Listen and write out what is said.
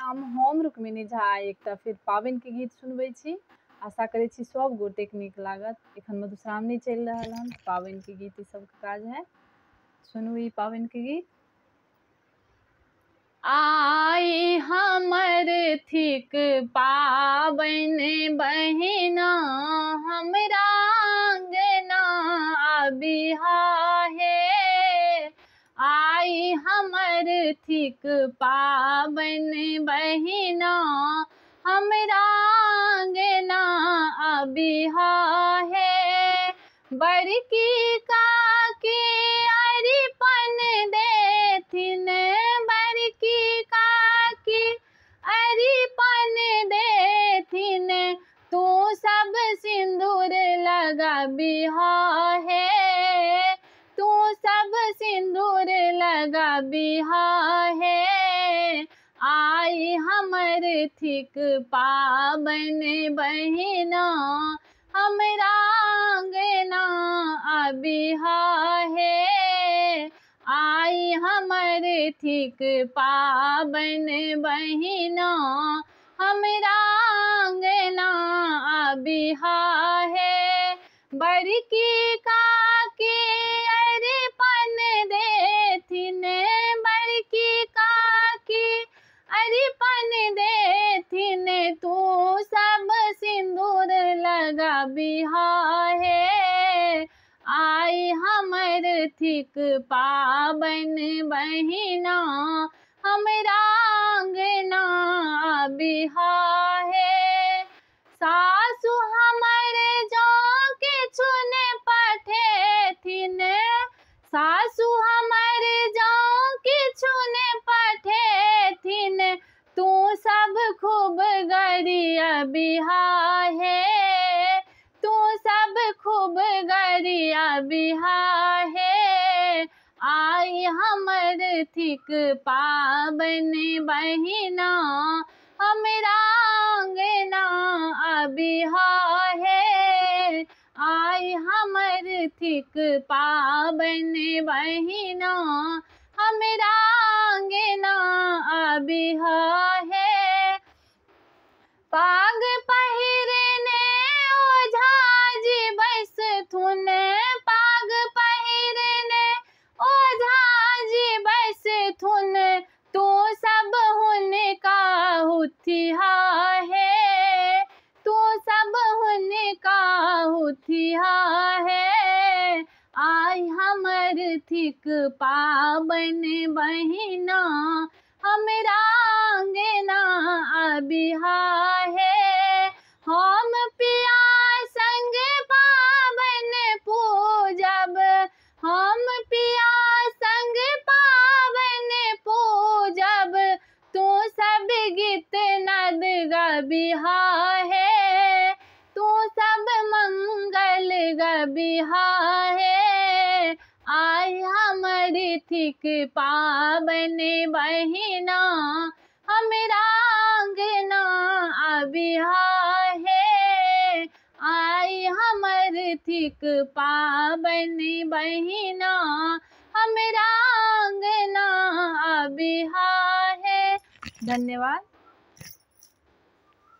हम रुक्मिणी झा एकटा फिर पाबनि के गीत सुनबै छी। आशा करै छी सब गोटेक नीक लागत। एखन मधुश्रावणी चलि रहल हन, पाबनि के गीत ई सब के काज है। सुनू ई पाबनि के गीत। आई हमर थिक पाबनि बहिना, हमरा अंगना आबिहा हे। आई हमर थिक पाबनि बहिना, हमरा अंगना आबिहा हे। बड़की काकी अरिपन देथिन, बड़की काकी अरिपन देथिन, तू सब सिंदूर लगाबिहा हे। तू सब सिंदूर लगाबिहा हे। आई हमर थिक पाबनि बहिना, हमरा अंगना आबिहा हे। आई हमर थिक पाबनि बहिना, हमरा अंगना आबिहा हे। बड़की काकी अरिपन देथिन, बड़की काकी अरिपन देथिन, तू सब सिंदूर लगाबिहा हे। आई हमर थिक पाबनि बहिना, हमरा अंगना आबिहा हे। सासु हमर जँ किछु ने पठेथिन, सासु हमर जँ किछु ने पठेथिन, तू सब खूब गरियाबिहा हे। तू सब खूब गरियाबिहा हे। आई हमर थिक पाबनि बहिना, हमरा अंगना आबिहा हे। आई हमर थिक पाबनि बहिना, हमरा अंगना आबिहा हे। पाग पहिरने ओझाजी बैसथुन, पाग पहिरने ओझाजी बैसथुन, तू सब हुनका हुथिहा हे। तू सब हुनका हुथिहा हे। आई हमर थिक पाबनि बहिना, हमरा अंगना आबिहा हे। हम पिया संग पाबनि पूजब, हम पिया संग पाबनि पूजब, तू सब गीत नद गबिहा हे। तू सब मंगल गबिहा हे। आई हमर थिक पाबनि बहिना, हमरा अंगना आबिहा हे। आई हमर थिक पाबनि बहिना, हमरा अंगना आबिहा हे। धन्यवाद।